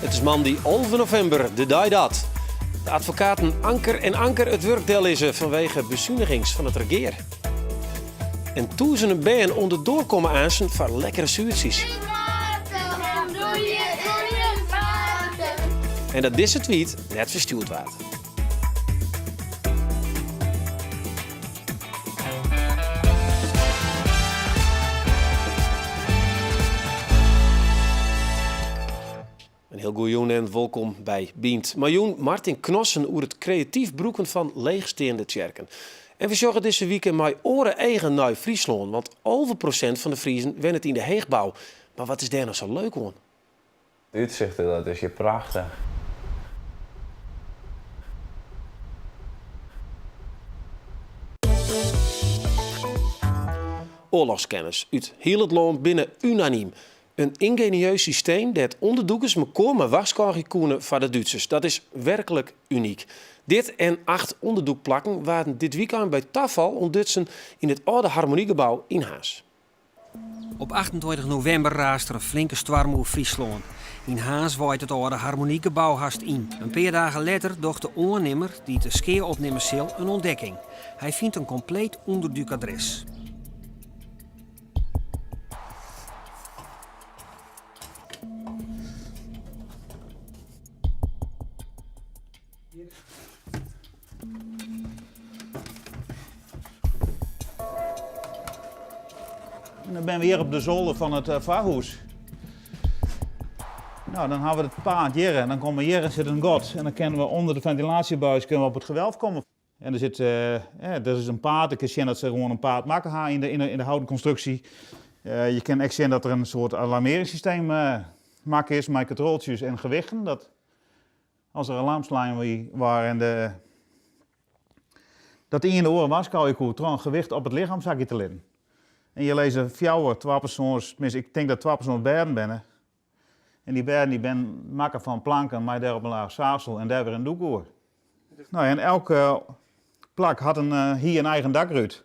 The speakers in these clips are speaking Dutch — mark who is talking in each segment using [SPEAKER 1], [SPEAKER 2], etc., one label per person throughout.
[SPEAKER 1] Het is maandag 11 november, de dag dat. De advocaten Anker en Anker het werkdeel is vanwege bezuinigings van het regeer. En toen ze een been onder doorkomen aansen van lekkere zuurtjes. En dat deze tweet net verstuurd werd. Een heel goeie en welkom bij Bient. Miljoen Martin Knossen over het creatief broeken van leegstaande kerken. En we zorgen deze weekend met oren eigen naar Friesland, want 11% van de Friezen wennen het in de heegbouw. Maar wat is daar nou zo leuk aan?
[SPEAKER 2] De uitzichten, dat is je prachtig.
[SPEAKER 1] Oorlogskennis uit heel het land binnen unaniem. Een ingenieus systeem dat onderzoekers met waarschijnlijk kunnen van de Duitsers. Dat is werkelijk uniek. Dit en 8 onderzoekplakken waren dit weekend bij Tafal ontdutsen in het oude harmoniegebouw in Haas. Op 28 november raast er een flinke storm over Friesland. In Haas waait het oude harmoniegebouw haast in. Een paar dagen later docht de ondernemer die de skeer opnemen zal een ontdekking. Hij vindt een compleet onderzoekadres.
[SPEAKER 3] Dan ben we hier op de zolder van het vaarhuis. Nou, dan hebben we het paard hier en dan komen we hier en zit een got. En dan kunnen we onder de ventilatiebuis op het gewelf komen. En er zit, er is een paard. Ik kan zien dat ze gewoon een paard maken gaan in de houten constructie. Je kan echt zien dat er een soort alarmeringssysteem maken is met controltjes en gewichten. Dat als er alarmslijmen waren en dat in de oren was, kan je een gewicht op het lichaamzakje te leggen. En je leest 4 persoons, tenminste ik denk dat 2 persoons berden binnen. En die berden die maken van planken, maar daar op een laag zaagsel en daar weer een doek over. Nou, en elke plak had hier een eigen dakruit.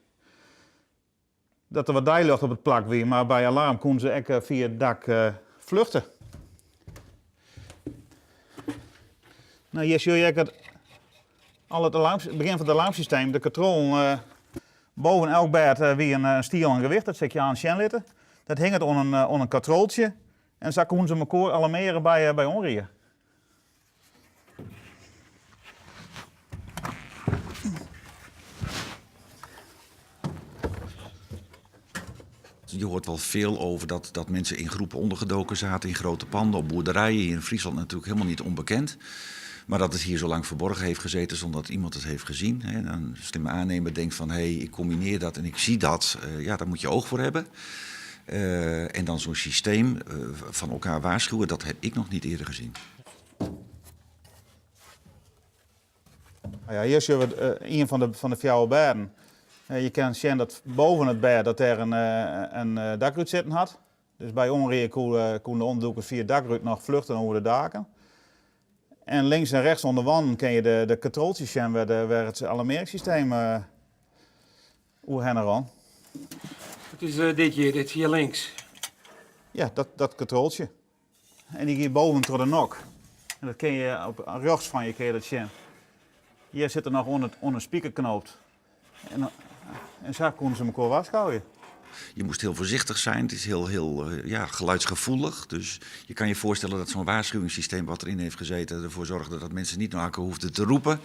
[SPEAKER 3] Dat er wat dijlucht op het plak weer, maar bij alarm konden ze ook via het dak vluchten. Nou, hier zie je het begin van het alarmsysteem, de controle. Boven elk bed wie een stiel en gewicht, dat zet je aan sjenlitten. Dat hing het onder een katrooltje. En zo konden ze elkaar alarmeren bij onweer.
[SPEAKER 4] Je hoort wel veel over dat mensen in groepen ondergedoken zaten in grote panden op boerderijen. Hier in Friesland natuurlijk helemaal niet onbekend. Maar dat het hier zo lang verborgen heeft gezeten zonder dat iemand het heeft gezien. En een slimme aannemer denkt van, hé, ik combineer dat en ik zie dat. Ja, daar moet je oog voor hebben. En dan zo'n systeem van elkaar waarschuwen, dat heb ik nog niet eerder gezien.
[SPEAKER 3] Ja, hier zien we een van de 4 berden. Je kan zien dat boven het bed dat er een dakruit zitten had. Dus bij onweer konden de onderzoekers via het dakruit nog vluchten over de daken. En links en rechts onder wand ken je de controltjes zien waar het alarmeringssysteem aan.
[SPEAKER 1] Het is dit hier links.
[SPEAKER 3] Ja, dat controltje. En die gaat boven door de nok. En dat ken je op rechts van je, ken je dat zien. Hier zit er nog onder een speakerknoop. En zo konden ze elkaar waarschuwen.
[SPEAKER 4] Je moest heel voorzichtig zijn. Het is heel geluidsgevoelig. Dus je kan je voorstellen dat zo'n waarschuwingssysteem wat erin heeft gezeten ervoor zorgde dat mensen niet naar elkaar hoefden te roepen.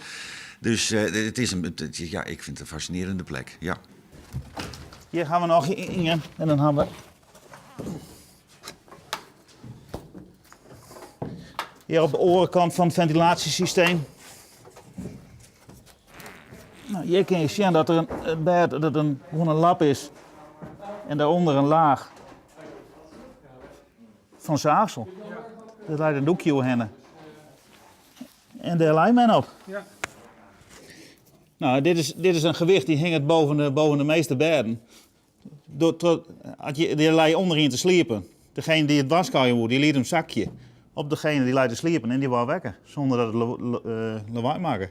[SPEAKER 4] Dus ik vind het een fascinerende plek. Ja.
[SPEAKER 3] Hier gaan we nog in en dan hebben we hier op de orenkant van het ventilatiesysteem. Nou, hier kun je zien dat er een bed, gewoon een lap is. En daaronder een laag van zaagsel. Er lijkt een doekje omheen. En daar lijkt men op. Ja. Nou, dit is een gewicht die hing het boven de meeste bedden. Die lijkt onderin te sliepen. Degene die het waskouwen moet, die liet een zakje op degene die lijkt te sliepen en die wou wekken. Zonder dat het lawaai maken.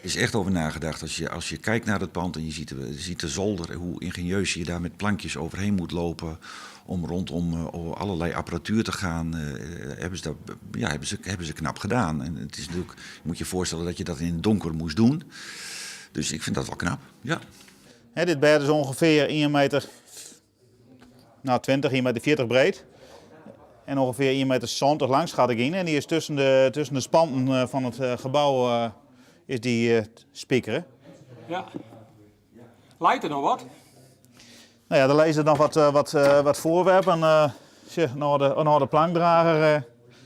[SPEAKER 4] is echt over nagedacht. Als je kijkt naar het pand en je ziet de zolder, hoe ingenieus je daar met plankjes overheen moet lopen om rondom allerlei apparatuur te gaan, hebben ze knap gedaan. En het is natuurlijk, je moet je voorstellen dat je dat in het donker moest doen. Dus ik vind dat wel knap, ja.
[SPEAKER 3] Dit bed is ongeveer 1 meter, 20, 1 meter 40 breed. En ongeveer 1 meter 70 lang schat ik in. En die is tussen de spanten van het gebouw is die spiekeren.
[SPEAKER 1] Ja. Lijkt er nog wat?
[SPEAKER 3] Nou ja, er lezen nog wat voorwerpen. Naar de plankdrager. We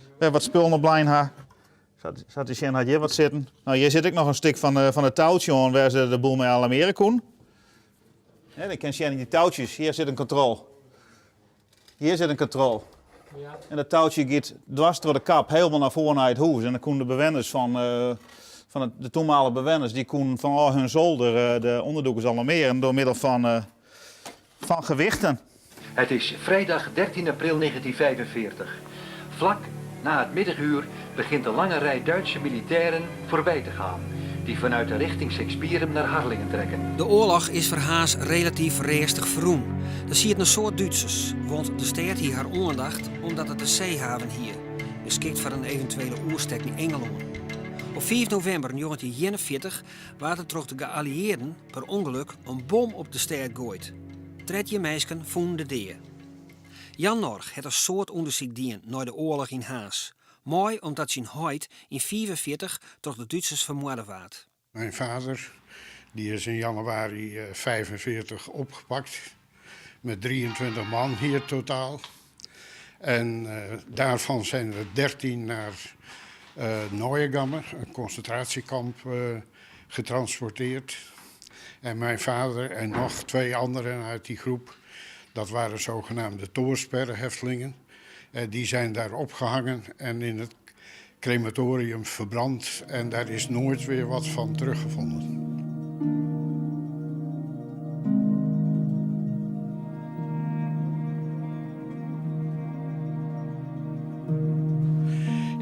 [SPEAKER 3] hebben wat spullen op lijn haar. Zat die had hier wat zitten. Nou, hier zit ik nog een stuk van het touwtje aan waar ze de boel mee alarmeren kon. Ja, dan kan je zien die touwtjes. Hier zit een control. Hier zit een control.
[SPEAKER 1] Ja.
[SPEAKER 3] En dat touwtje gaat dwars door de kap helemaal naar voren naar het huis. En dan konden de bewoners van de toenmalige bewoners, die konden van hun zolder de onderdoekers alarmeren door middel van gewichten.
[SPEAKER 5] Het is vrijdag 13 april 1945. Vlak na het middaguur begint een lange rij Duitse militairen voorbij te gaan, die vanuit de richting Sekspieren naar Harlingen trekken.
[SPEAKER 6] De oorlog is voor Haas relatief reestig verroen. Er zie je een soort Duitsers, want de stad hier haar ondacht omdat het de zeehaven hier beschikt voor een eventuele oerstek in Engeland. Op 4 november 1941 waren er de geallieerden per ongeluk een bom op de stad gegooid. 13 meisken vonden de deer. Jan Norg had een soort onderzoek dien naar de oorlog in Haas. Mooi omdat zijn huid in 1944 door de Duitsers vermoord werd.
[SPEAKER 7] Mijn vader die is in januari 1945 opgepakt met 23 man hier totaal. En daarvan zijn er 13 naar Neuengamme, een concentratiekamp, getransporteerd. En mijn vader en nog 2 anderen uit die groep, dat waren zogenaamde Toorsperrenheftelingen. Die zijn daar opgehangen en in het crematorium verbrand. En daar is nooit weer wat van teruggevonden.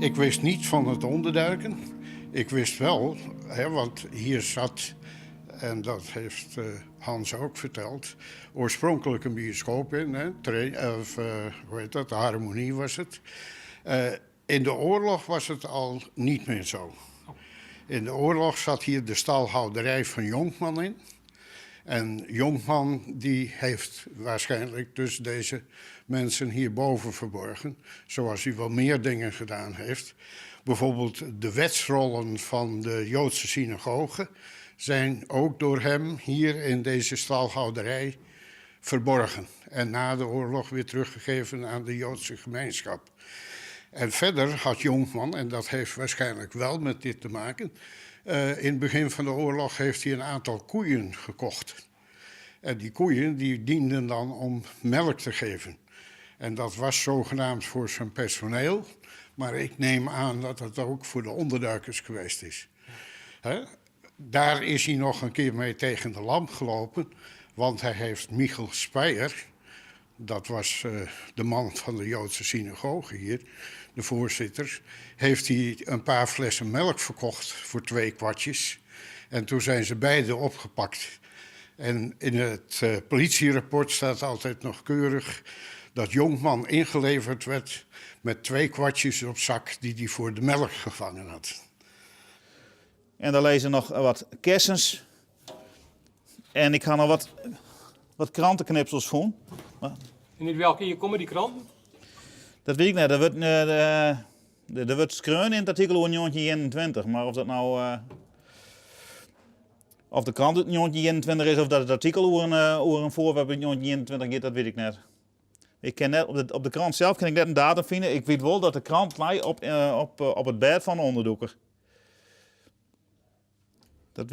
[SPEAKER 7] Ik wist niet van het onderduiken. Ik wist wel, want hier zat, en dat heeft Hans ook verteld, oorspronkelijk een bioscoop in. De Harmonie was het. In de oorlog was het al niet meer zo. In de oorlog zat hier de stalhouderij van Jonkman in. En Jonkman die heeft waarschijnlijk dus deze mensen hierboven verborgen. Zoals hij wel meer dingen gedaan heeft. Bijvoorbeeld de wetsrollen van de Joodse synagoge zijn ook door hem hier in deze stalhouderij verborgen. En na de oorlog weer teruggegeven aan de Joodse gemeenschap. En verder had Jonkman, en dat heeft waarschijnlijk wel met dit te maken, in het begin van de oorlog heeft hij een aantal koeien gekocht. En die koeien die dienden dan om melk te geven. En dat was zogenaamd voor zijn personeel. Maar ik neem aan dat het ook voor de onderduikers geweest is. Daar is hij nog een keer mee tegen de lamp gelopen. Want hij heeft Michel Speyer, dat was de man van de Joodse synagoge hier, de voorzitter, heeft hij een paar flessen melk verkocht voor 2 kwartjes. En toen zijn ze beide opgepakt. En in het politierapport staat altijd nog keurig dat Jonkman ingeleverd werd met 2 kwartjes op zak die hij voor de melk gevangen had.
[SPEAKER 3] En daar lezen nog wat kersens. En ik ga nog wat krantenknipsels van.
[SPEAKER 1] En in welke hier komen die kranten?
[SPEAKER 3] Dat weet ik niet. Er wordt schreeuwen in het artikel over 1921. Maar of dat nou... of de krant uit 1921 is of dat het artikel over een voorwerp uit 1921 gaat, dat weet ik net. Ik ken net op de krant zelf kan ik net een datum vinden. Ik weet wel dat de krant lijkt op het bed van de onderdoeker. Dat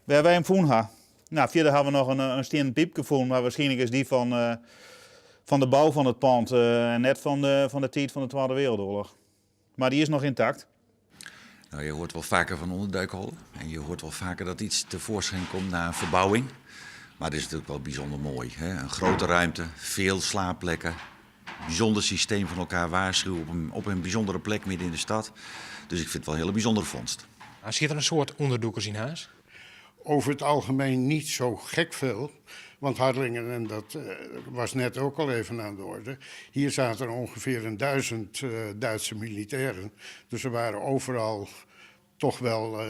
[SPEAKER 3] waar wij hem vonden hebben. Nou, verder hebben we nog een stenen piep gevonden, maar waarschijnlijk is die van de bouw van het pand en net van de tijd van de Tweede Wereldoorlog. Maar die is nog intact.
[SPEAKER 4] Nou, je hoort wel vaker van onderduikhollen. En je hoort wel vaker dat iets tevoorschijn komt na een verbouwing. Maar dit is natuurlijk wel bijzonder mooi. Hè? Een grote ruimte, veel slaapplekken. Bijzonder systeem van elkaar waarschuwen op een bijzondere plek midden in de stad. Dus ik vind het wel een hele bijzondere vondst.
[SPEAKER 8] Zit er een soort onderzoekers in huis?
[SPEAKER 7] Over het algemeen niet zo gek veel. Want Harlingen, en dat was net ook al even aan de orde. Hier zaten er ongeveer 1000 Duitse militairen. Dus er waren overal toch wel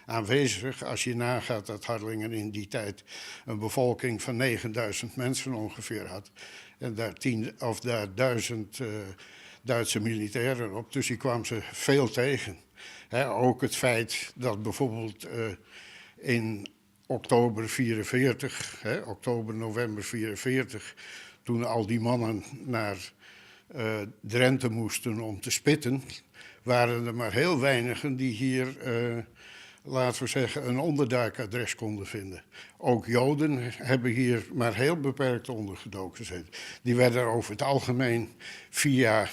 [SPEAKER 7] aanwezig. Als je nagaat dat Harlingen in die tijd een bevolking van 9000 mensen ongeveer had. En daar 1000 Duitse militairen op. Dus die kwam ze veel tegen. Ook het feit dat bijvoorbeeld in oktober 44, november 44, toen al die mannen naar Drenthe moesten om te spitten, waren er maar heel weinigen die hier, laten we zeggen, een onderduikadres konden vinden. Ook Joden hebben hier maar heel beperkt ondergedoken gezeten. Die werden over het algemeen via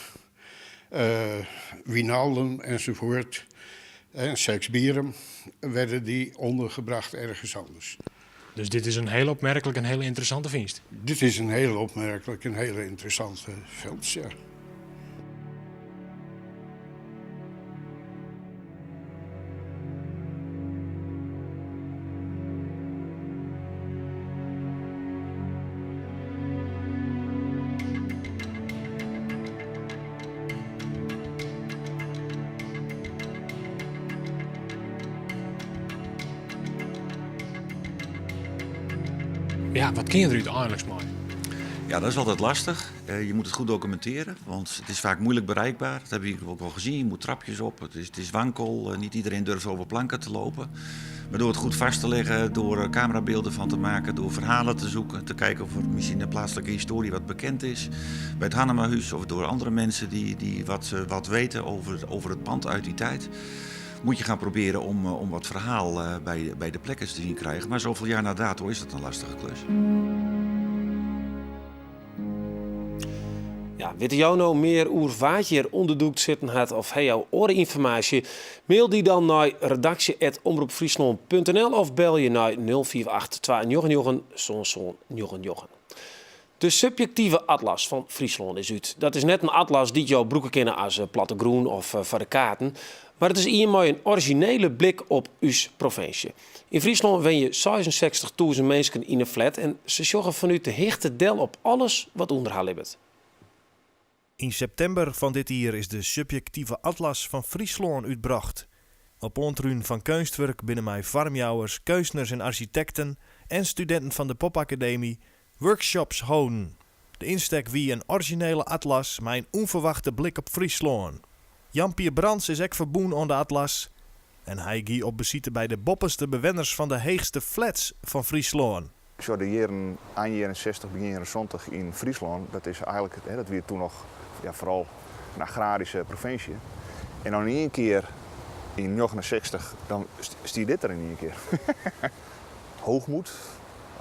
[SPEAKER 7] Wijnaldum enzovoort, Seksbieren, werden die ondergebracht ergens anders.
[SPEAKER 8] Dus dit is een heel opmerkelijk en hele interessante vindst.
[SPEAKER 7] Dit is een heel opmerkelijk en hele interessante vondst, ja.
[SPEAKER 8] Ja, wat ken je er uiteindelijk mee?
[SPEAKER 4] Ja, dat is altijd lastig. Je moet het goed documenteren, want het is vaak moeilijk bereikbaar. Dat hebben we ook wel gezien. Je moet trapjes op, het is wankel. Niet iedereen durft over planken te lopen. Maar door het goed vast te leggen, door camerabeelden van te maken, door verhalen te zoeken, te kijken of er misschien de plaatselijke historie wat bekend is bij het Hannemahuis of door andere mensen die wat weten over het pand uit die tijd, moet je gaan proberen om wat verhaal bij de plekken te zien krijgen. Maar zoveel jaar na dato is dat een lastige klus.
[SPEAKER 1] Ja, weet jou nou meer over wat je er onderdoekt zitten had of hij jouw oren informatie? Mail die dan naar redactie@omroepfriesland.nl of bel je naar 048 299 De subjectieve atlas van Friesland is uit. Dat is net een atlas die jouw broeken kennen als platte groen of voor de kaarten. Maar het is hiermee een originele blik op uw provincie. In Friesland wen je 66.000 mensen in een flat en ze zorgen vanuit de hechte del op alles wat onderhaal heeft.
[SPEAKER 9] In september van dit jaar is de subjectieve atlas van Friesland uitgebracht. Op ontruin van kunstwerk binnen mij farmjouwers, keusners en architecten en studenten van de Popacademie workshops houden. De insteek wie een originele atlas met een onverwachte blik op Friesland. Jan-Pier Brands is ook verboen aan de atlas en hij ging op bezoek bij de bopperste bewoners van de heegste flats van Friesland.
[SPEAKER 10] Zo de jaren eind jaren 60, begin jaren 70 in Friesland, dat is eigenlijk, dat weer toen nog vooral een agrarische provincie. En dan in één keer in 69, dan stier dit er in één keer. Hoogmoed,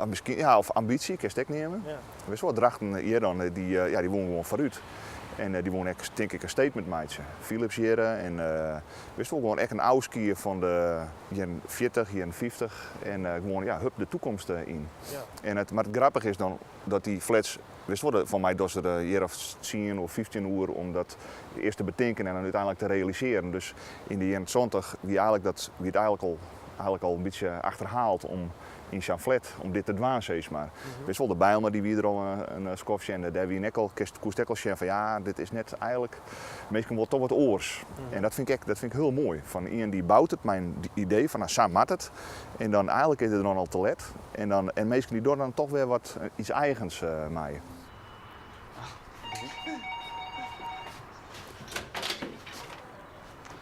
[SPEAKER 10] misschien, ja, of ambitie, kan je het nemen. Ja. Weet je wat, drachten hier dan, die wonen gewoon vooruit. En die wonen echt, denk ik, een statement meidje. Philips hier en wist wel gewoon echt een ouskier van de jaren 40, jaren 50 en gewoon hup de toekomst in. Ja. En maar het grappige is dan dat die flats, wist wel, van mij dat ze er hier of 10 of 15 uur om dat eerst te bedenken en dan uiteindelijk te realiseren. Dus in de jaren 20 wie het eigenlijk al een beetje achterhaald om in zijn flat om dit te dwaan steeds maar. Wist wel de Bijlmer die wie er al een skofje en daar wie nekkel koestekkeltje van ja, dit is net eigenlijk meestal wel toch wat oors. En dat vind ik heel mooi. Van iemand die bouwt het, mijn idee van samen mat het en dan eigenlijk is het dan al te let en meestal die door dan toch weer wat iets eigens maaien.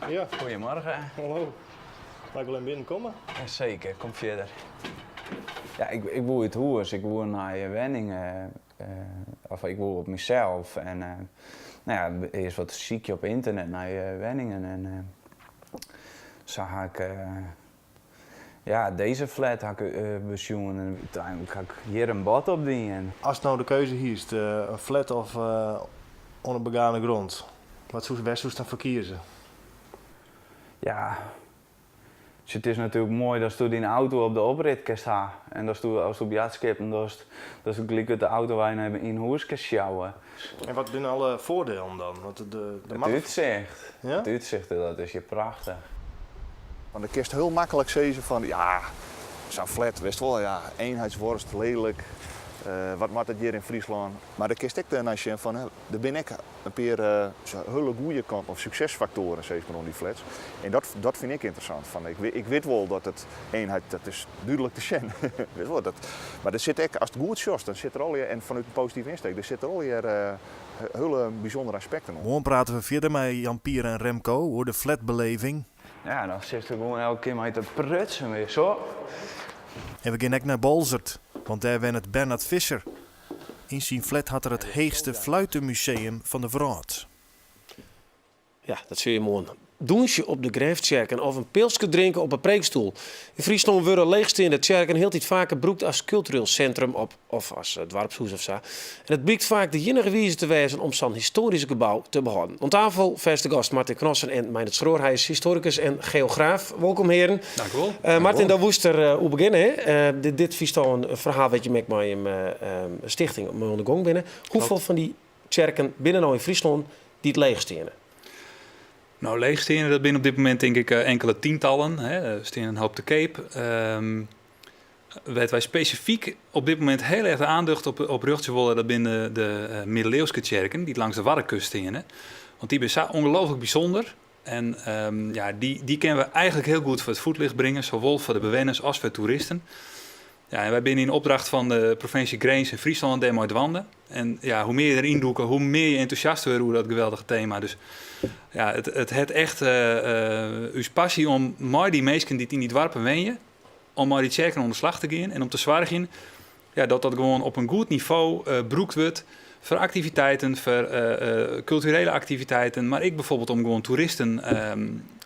[SPEAKER 2] Ja. Goedemorgen.
[SPEAKER 11] Hallo. Mag ik wel in binnenkomen?
[SPEAKER 2] Zeker, kom verder. Ja, ik woon het huis, ik woon naar Wenning, of ik woon op mezelf. En eerst wat ziekje op internet naar Wenningen en zag ik, deze flat had ik bezoeken en uiteindelijk had ik hier een bad op die. En...
[SPEAKER 11] Als nou de keuze hier is, een flat of onbegane grond, wat zou je dan verkiezen?
[SPEAKER 2] Ja. Dus het is natuurlijk mooi dat je in de auto op de oprit kan staan. En dat je als je op jacht skipt, dat je gelijk de auto waar je hebben in huis kan sjouwen.
[SPEAKER 11] En wat zijn alle voordelen dan? Want
[SPEAKER 2] het uitzicht. Ja? Het uitzicht, dat is je prachtig.
[SPEAKER 10] Want dan kun je heel makkelijk zeggen van, ja, zo'n flat, wist wel, ja, eenheidsworst, lelijk. Wat maakt het hier in Friesland? Maar dan kun je ook daarna zien van, er ben ik een paar hele goede kanten of succesfactoren, zeg maar, om die flats. En dat vind ik interessant. Van, ik weet wel dat het eenheid, dat is duidelijk te zien. Maar er zit ook, als het goed is, dan zit er al hier, en vanuit een positieve insteek, er zitten al hier hele bijzondere aspecten op.
[SPEAKER 9] Morgen praten we verder met Jan-Pier en Remco over de flatbeleving.
[SPEAKER 2] Ja, dan zit er gewoon elke keer maar te prutsen weer, zo.
[SPEAKER 9] En we gaan ook naar Balzert, want daar wen het Bernard Visser. In zijn flat had er het heegste fluitenmuseum van de wereld.
[SPEAKER 1] Ja, dat zie je mooi. Doensje op de Graafkerken of een pilsje drinken op een preekstoel. In Friesland worden leegstaande kerken heel iets vaker gebruikt als cultureel centrum of als dorpshuis of zo. En het blijkt vaak de enige wijze te wezen om zo'n historisch gebouw te behouden. Aan tafel vaste gast Martin Knossen en Meijnert Schroor. Hij is historicus en geograaf. Welkom heren.
[SPEAKER 12] Dank u wel.
[SPEAKER 1] Martin, daar woest er hoe beginnen. Dit is al een verhaal wat je met mijn stichting om de gang binnen. Hoeveel van die kerken binnen nou in Friesland die het leegstaande?
[SPEAKER 12] Nou, leegstenen, dat binnen op dit moment denk ik enkele tientallen. Er staan een hoop te Cape. Wij specifiek op dit moment heel erg de aandacht op Rugtjewolle, dat binnen de middeleeuwse kerken die langs de Warrenkust staan. Want die zijn ongelooflijk bijzonder. En die kunnen we eigenlijk heel goed voor het voetlicht brengen, zowel voor de bewoners als voor toeristen. Ja, en wij zijn in opdracht van de provincie Grains in Friesland en uit Wanden. En ja, hoe meer je erin doet, hoe meer je enthousiast wordt over dat geweldige thema. Dus ja, het echt uw passie om met die mensen die in die dorpen wonen, om met die kerken aan de slag te gaan en om te zorgen dat gewoon op een goed niveau broekt wordt voor activiteiten, voor culturele activiteiten. Maar ik bijvoorbeeld om gewoon toeristen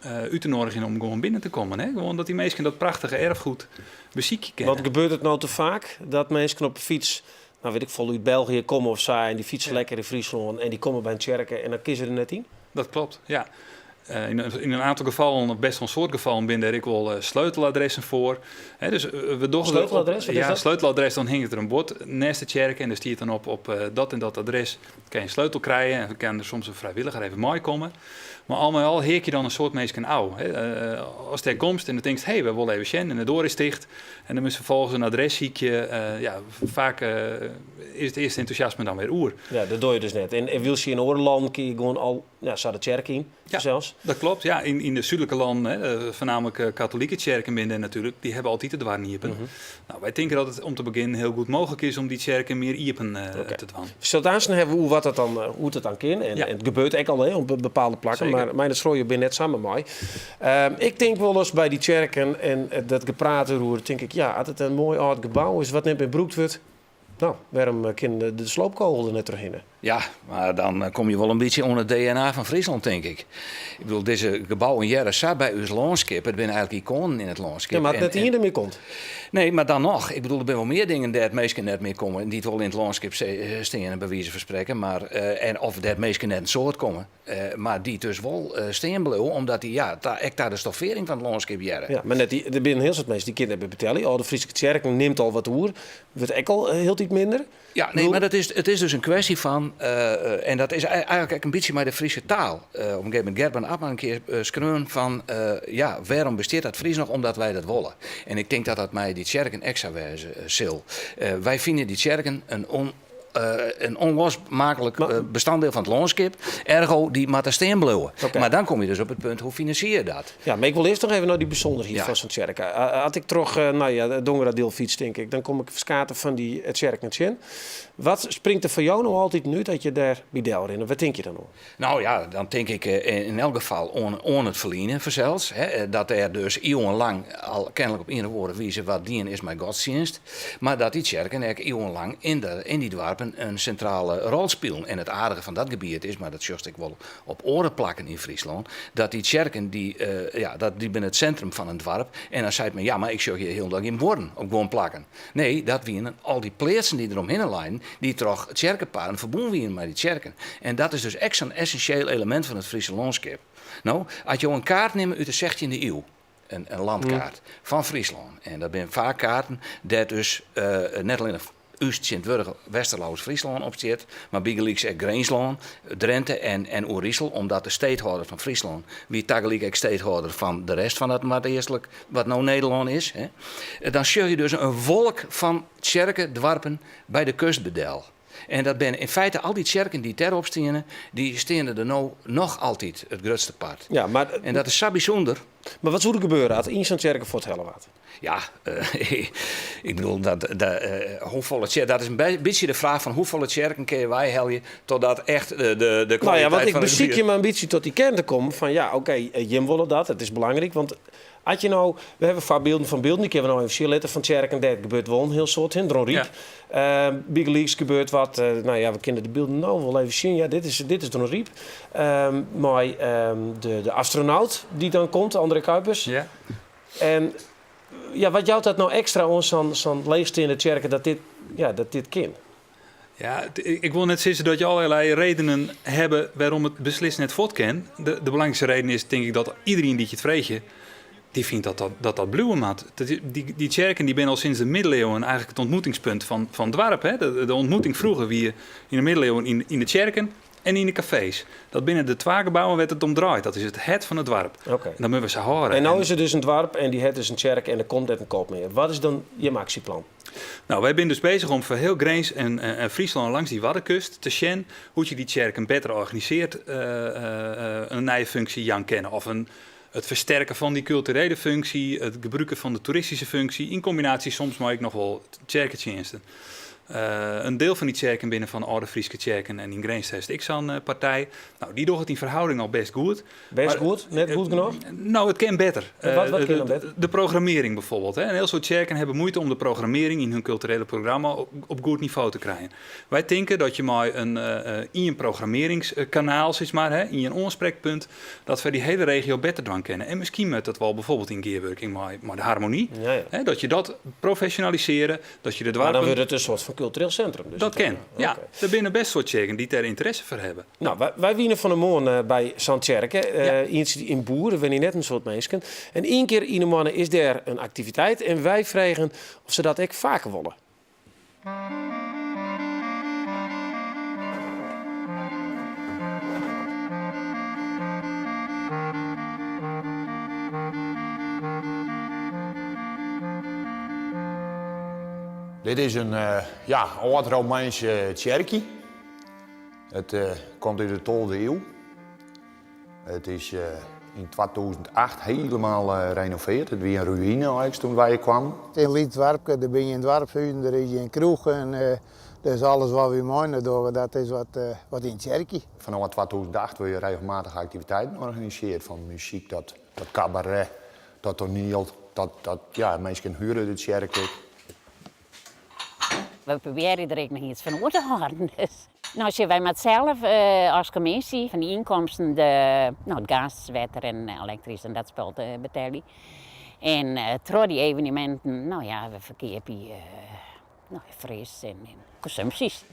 [SPEAKER 12] uit te nodigen om gewoon binnen te komen. Hè? Gewoon dat die mensen dat prachtige erfgoed bezieken kennen.
[SPEAKER 1] Wat gebeurt het nou te vaak? Dat mensen op een fiets, nou weet ik veel, uit België komen of zo en die fietsen lekker in Friesland en die komen bij een kerken en dan kiezen ze er net in?
[SPEAKER 12] Dat klopt, ja. In een aantal gevallen, best wel een soort gevallen, binnen er ik wel sleuteladressen voor. Dus we
[SPEAKER 1] sleuteladres?
[SPEAKER 12] Ja, sleuteladres, dan hing het er een bord naast de kerk en dan stiert dan op dat en dat adres. Kan je een sleutel krijgen en dan kan er soms een vrijwilliger even mooi komen. Maar al heek je dan een soort mensen ouw. Als er komt en dan denkt, hé, we willen even zien en de deur is dicht. En dan moet vervolgens een adres ziekje. Vaak is het eerste enthousiasme dan weer oer.
[SPEAKER 1] Ja, dat doe je dus net. En wil je in Oorland kun je gewoon al, zou de kerk in zelfs?
[SPEAKER 12] Dat klopt. Ja, in de zuidelijke landen, voornamelijk katholieke kerken binnen natuurlijk, die hebben altijd het warm iepen. Nou, wij denken dat het om te beginnen heel goed mogelijk is om die kerken meer iepen te doen.
[SPEAKER 1] Zullen we het hebben hoe het dan kan? En het gebeurt ook al op bepaalde plakken,
[SPEAKER 12] Zeker.
[SPEAKER 1] maar mijn schroeien ben net samen mee. Ik denk wel eens bij die kerken en dat gepraat erover, denk ik, als het een mooi oud gebouw is wat net bij broekt wordt, nou, waarom kan de sloopkogel er net terug in?
[SPEAKER 13] Ja, maar dan kom je wel een beetje onder het DNA van Friesland, denk ik. Ik bedoel, deze gebouw in Jerezabé bij ons landschap, het zijn eigenlijk iconen in het landschap.
[SPEAKER 1] Ja, maar het net hier ermee komt.
[SPEAKER 13] Nee, maar dan nog. Ik bedoel, er zijn wel meer dingen die het meestal net meer komen, die het wel in het landschap staan, bij wijze van spreken, maar en of dat meestal net een soort komen, maar die dus wel staan blijven, omdat die, daar de stoffering van het landschap jaren.
[SPEAKER 1] Ja, maar net er zijn heel veel mensen die kinderen hebben vertellen. Oh, de Friese kerk neemt al wat oer, wordt ook al heel iets minder.
[SPEAKER 13] Ja, nee, maar het is dus een kwestie van, en dat is eigenlijk een beetje met de Friese taal. Op een gegeven moment Gerben Abman een keer schreeuwen van, waarom besteedt dat Fries nog? Omdat wij dat willen. En ik denk dat dat mij die kerken extra wezen zal. Wij vinden die kerken een onlosmakelijk bestanddeel van het landschap. Ergo, die moet er staan blijven. Maar dan kom je dus op het punt, hoe financier je dat?
[SPEAKER 1] Ja, maar ik wil eerst nog even naar die bijzonderheden van zo'n kerk. Als ik terug het Dongera deel fiets, denk ik, dan kom ik verskaten van die kerk net in. Wat springt er voor jou nou altijd nu dat je daar bij deel in? Wat denk je dan nog?
[SPEAKER 13] Nou ja, dan denk ik in elk geval on het verliezen vanzelfs. Dat er dus eeuwenlang al kennelijk op een woorden wijze wat dien is mijn godsdienst. Maar dat die kerken ook eeuwenlang in die dorpen een centrale rol spelen. En het aardige van dat gebied is, maar dat just ik wel op oren plakken in Friesland, dat die kerken die binnen het centrum van een dorp. En dan zei het me, ja, maar ik zou hier heel dag in woorden op gewoon plakken. Nee, dat wienen al die plaatsen die eromheen lijnen, die toch het kerkenparen verbonden wienen met die kerken. En dat is dus echt zo'n essentieel element van het Friese landschap. Nou, als je een kaart neemt uit de 16e eeuw, een landkaart van Friesland. En dat zijn vaak kaarten die dus net alleen Oost-Sint-Wurgen, Westerlaus-Friesland op zit. Maar Bigeliks ook Greenslaan, Drenthe en Oerisel, omdat de steedhouder van Friesland wie tegelijk ook steedhouder van de rest van het Madeestelijk, wat nou Nederland is. Hè. Dan zie je dus een wolk van tjerken, dwarpen bij de kustbedel. En dat ben in feite al die tjerken die daarop staan, die staan er nou nog altijd het grootste part.
[SPEAKER 1] Ja, maar,
[SPEAKER 13] en dat is zo bijzonder.
[SPEAKER 1] Maar wat zou er gebeuren als één zo'n tjerken voor het helle wat?
[SPEAKER 13] Ja, ik bedoel, hoeveel dat is een beetje de vraag van hoeveel tjerken kun wij helpen totdat echt de kwaliteit
[SPEAKER 1] nou ja, want ik
[SPEAKER 13] van
[SPEAKER 1] beziek je mijn ambitie tot die kern te komen van ja, oké, Jim willen dat, het is belangrijk, want als je nou, we hebben voorbeelden van beelden, die kunnen we nou even zien laten van tjerken, dat gebeurt wel een heel soort in Dronriep. Big Leagues gebeurt wat, nou ja, we kunnen de beelden nou wel even zien, ja, dit is Dronriep. Maar de astronaut die dan komt, André Kuipers.
[SPEAKER 12] Ja.
[SPEAKER 1] En ja, wat jouwt dat nou extra ons zo'n leefste in de tjerken dat dit kan?
[SPEAKER 12] Ja, ik wil net zeggen dat je allerlei redenen hebben waarom het beslist net voort kan. De belangrijkste reden is denk ik dat iedereen die het vreetje, die vindt dat bloeien maat. Die tjerken die ben al sinds de middeleeuwen eigenlijk het ontmoetingspunt van het dorp. Hè? De ontmoeting vroeger wie je in de middeleeuwen in de tjerken en in de cafés. Dat binnen de twee gebouwen werd het omdraaid. Dat is het van het dorp.
[SPEAKER 1] Okay.
[SPEAKER 12] En dan moeten we ze horen.
[SPEAKER 1] En nou is er dus een dorp en die het dus een tjerk en er komt net een koop meer. Wat is dan je actieplan?
[SPEAKER 12] Nou, wij zijn dus bezig om voor heel Greens en Friesland langs die Waddenkust te zien hoe je die tjerken beter organiseert, een nieuwe functie Jan kennen of het versterken van die culturele functie, het gebruiken van de toeristische functie, in combinatie soms maar ik nog wel tjerkentjensten. Een deel van die tjerken binnen van Oude Frieske tjerken en in Greens heeft ik zo'n partij. Nou, die doet het in verhouding al best goed.
[SPEAKER 1] Best goed? Net goed genoeg?
[SPEAKER 12] Nou, het kan beter.
[SPEAKER 1] Wat kan dan beter?
[SPEAKER 12] De programmering bijvoorbeeld. Hè. Een heel soort tjerken hebben moeite om de programmering in hun culturele programma op goed niveau te krijgen. Wij denken dat je maar in een programmeringskanaal, zeg maar, hè, in een oorspreekpunt, dat we die hele regio beter dan kennen. En misschien met dat wel bijvoorbeeld in gearworking, maar de harmonie.
[SPEAKER 1] Ja, ja.
[SPEAKER 12] Hè, dat je dat professionaliseren, dat je de dwarpen...
[SPEAKER 1] Maar dan wordt het een soort van cultureel centrum. Dus
[SPEAKER 12] dat ken. Ja,
[SPEAKER 1] okay.
[SPEAKER 12] Er binnen best soort tjerken die daar interesse voor hebben.
[SPEAKER 1] Nou, wij wienen van de morgen bij Santjerken. In Boeren, we net een soort mensen. En één keer in de mannen is er een activiteit. En wij vragen of ze dat ook vaker willen.
[SPEAKER 14] Dit is een oud-Romeinse tjerkie. Het komt uit de 12e eeuw. Het is in 2008 helemaal gerenoveerd. Het was een ruïne eigenlijk toen wij kwamen.
[SPEAKER 15] In Liedwarpke, daar ben je in het dorpshuis, daar is je een kroeg en dus alles wat we maken, dat is wat in het tjerkie.
[SPEAKER 14] Vanaf 2008 word je regelmatig activiteiten georganiseerd. Van muziek tot cabaret, tot toneel, tot mensen huren de tjerk.
[SPEAKER 16] We proberen er ook nog iets van over te houden. Dus. Nou, zien wij met zelf als commissie van die inkomsten het gas, water en elektrisch en dat speelt betalen. En door die evenementen, nou ja, we verkeerpen fris en consumpties.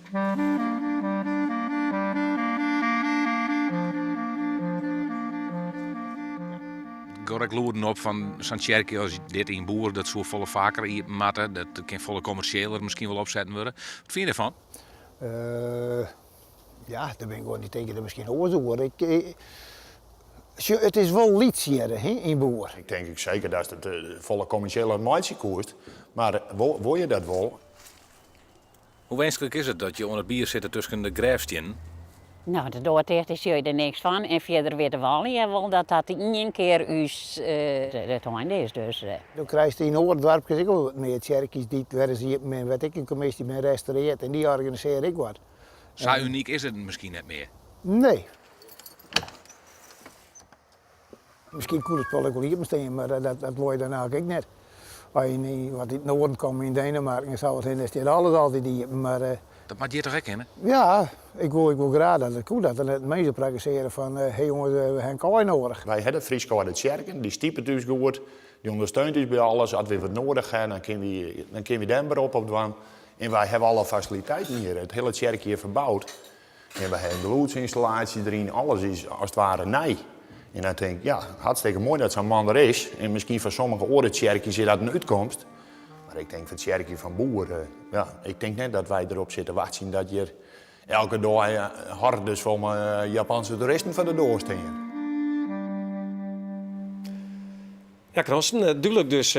[SPEAKER 17] Ik loerde op van zo'n tjerkje als dit in Boer, dat zo volle vaker hier matten, dat kan volle commerciëler misschien wel opzetten worden. Wat vind je ervan?
[SPEAKER 15] Ja, daar ben ik gewoon niet tegen dat misschien oorzaak worden. Het is wel lieds hier in Boer.
[SPEAKER 14] Ik denk zeker dat het volle commerciële maatje koert, maar wil je dat wel?
[SPEAKER 17] Hoe wenselijk is het dat je onder het bier zit tussen de grijfstien?
[SPEAKER 16] Nou, de doorticht is je er niks van. En verder weer de wal, ja, wel dat één keer het einde is. Dus,
[SPEAKER 15] Dan krijg je in Oordorp ook wat meer tjerkjes die een commissie mee restaureert en die organiseer ik wat.
[SPEAKER 17] Zo uniek is het misschien net meer?
[SPEAKER 15] Nee. Misschien kon het spel wel hier bestaan, maar dat wil je dan eigenlijk net. Als je niet wat in het noorden komt in Denemarken, zou het zijn, is alles altijd hier. Maar,
[SPEAKER 17] dat mag je toch ook kennen?
[SPEAKER 15] Ja, ik wil graag dat het goed dat het mensen praktiseren van hey jongens, we hebben kooi nodig.
[SPEAKER 14] Wij hebben Friesko de tjerken, die stiepen dus goed, die ondersteunt ons bij alles. Als we wat nodig hebben, dan kunnen we daar beroep op doen. En wij hebben alle faciliteiten hier, het hele tjerkje hier verbouwd. En we hebben de loodsinstallatie erin, alles is als het ware nij. En dan denk ik, ja, hartstikke mooi dat zo'n man er is. En misschien voor sommige oren tjerkjes is dat een uitkomst. Maar ik denk voor het kerkje van Boeren, ik denk net dat wij erop zitten wachten dat je elke dag hordes van Japanse toeristen van de door staan.
[SPEAKER 1] Ja, Kransen, duidelijk dus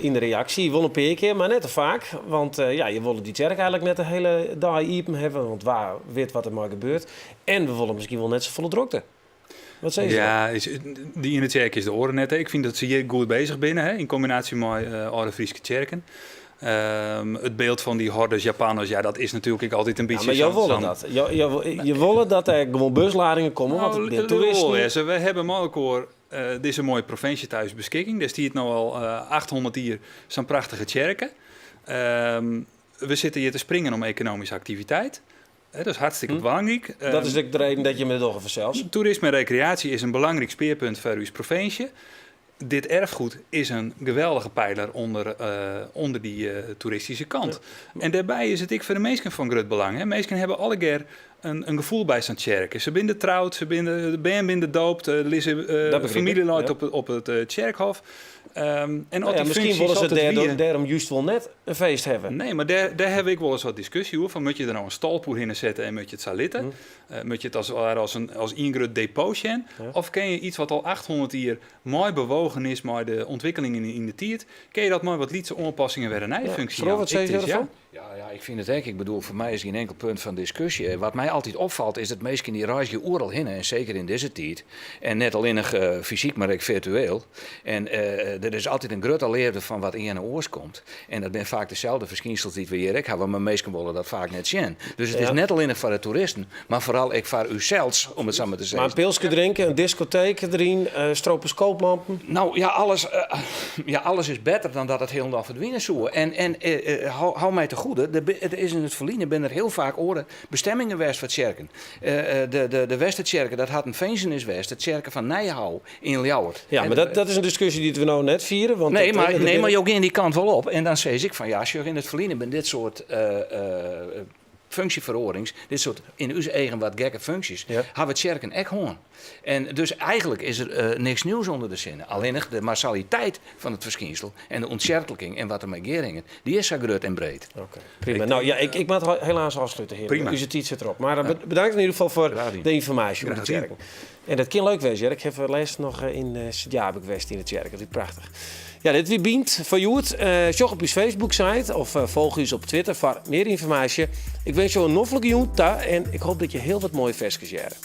[SPEAKER 1] in de reactie. Je wil een paar keer, maar net te vaak. Want je wilde die kerk eigenlijk net de hele dag open hebben. Want waar weet wat er maar gebeurt. En we willen misschien wel net zo volle drukte. Wat zeg je?
[SPEAKER 12] Ja, die in de kerk is de oren net. Hè. Ik vind dat ze hier goed bezig binnen, hè, in combinatie met oude Friese kerken. Het beeld van die hordes Japanners, dat is natuurlijk altijd een beetje...
[SPEAKER 1] Ja, maar jij wilde dat. Je wilde dat er gewoon busladingen komen, want het toeristen...
[SPEAKER 12] We hebben met elkaar deze mooie provincie thuis beschikking. Er staat nu al 800 hier zo'n prachtige kerken. We zitten hier te springen om economische activiteit. Dat is hartstikke belangrijk.
[SPEAKER 1] Dat is de reden dat je me toch even zelfs.
[SPEAKER 12] Toerisme en recreatie is een belangrijk speerpunt voor uw provincie. Dit erfgoed is een geweldige pijler onder die toeristische kant. Ja. En daarbij is het voor de mensen van groot belang. Hè. Mensen hebben alle keer een gevoel bij zijn kerken. Ze binden trouwd, ze binden doopt, familielid op het kerkhof. En
[SPEAKER 1] misschien willen ze daarom juist wel net een feest hebben.
[SPEAKER 12] Nee, maar daar heb ik wel eens wat discussie over. Van, moet je er nou een stalpoer in zetten en moet je het salitten? Moet je het als een groot depot zijn? Ja. Of ken je iets wat al 800 jaar mooi bewogen is, maar de ontwikkelingen in de tijd, ken je dat mooi wat lietse onpassingen weer een eigen functie?
[SPEAKER 1] Wat zeg je ervan?
[SPEAKER 13] Ja, ik vind het echt. Ik bedoel, voor mij is geen enkel punt van discussie. Wat mij altijd opvalt is dat mensen die reizen overal heen, en zeker in deze tijd. En net alleen nog fysiek, maar ook virtueel. En er is altijd een grote leerde van wat in de oors komt. En dat zijn vaak dezelfde verschijnsels die we hier ook hebben, maar mensen willen dat vaak net zien. Dus het is net alleen nog voor de toeristen, maar vooral ook voor uzelf, om het zo maar te zeggen.
[SPEAKER 1] Maar een pilsje drinken, een discotheek erin, stroposcooplampen.
[SPEAKER 13] Nou ja, alles is beter dan dat het helemaal verdwijnen zou. En hou mij te goede, er is in het verleden ben er heel vaak oren bestemmingen geweest voor kerken. De Westerkerken, dat had een Veensenis West, het kerken van Nijhouw in Ljouwert.
[SPEAKER 1] Ja, maar dat is een discussie die we nou net vieren. Want
[SPEAKER 13] maar je ging die kant wel op. En dan zeg ik van als je in het verleden bent dit soort functieverorings, dit soort in uw eigen wat gekke functies, hebben we kerken echt gewoon. En dus eigenlijk is er niks nieuws onder de zinnen. Alleen de massaliteit van het verschijnsel en de ontzettelijking en wat er mee geringen, die is zo groot en breed.
[SPEAKER 1] Okay, prima. Ik moet het helaas afsluiten, heer.
[SPEAKER 13] Prima.
[SPEAKER 1] U zit zit erop. Maar bedankt in ieder geval voor de informatie over de kerken. En dat kan leuk wezen. Ik heb les nog in Sint-Jabek geweest in de kerk. Dat is prachtig. Ja, dit wie bient voor jou. Zoek op uw Facebook-site of volg ons op Twitter voor meer informatie. Ik wens je een noffelijke jongen en ik hoop dat je heel wat mooie versjes jaren.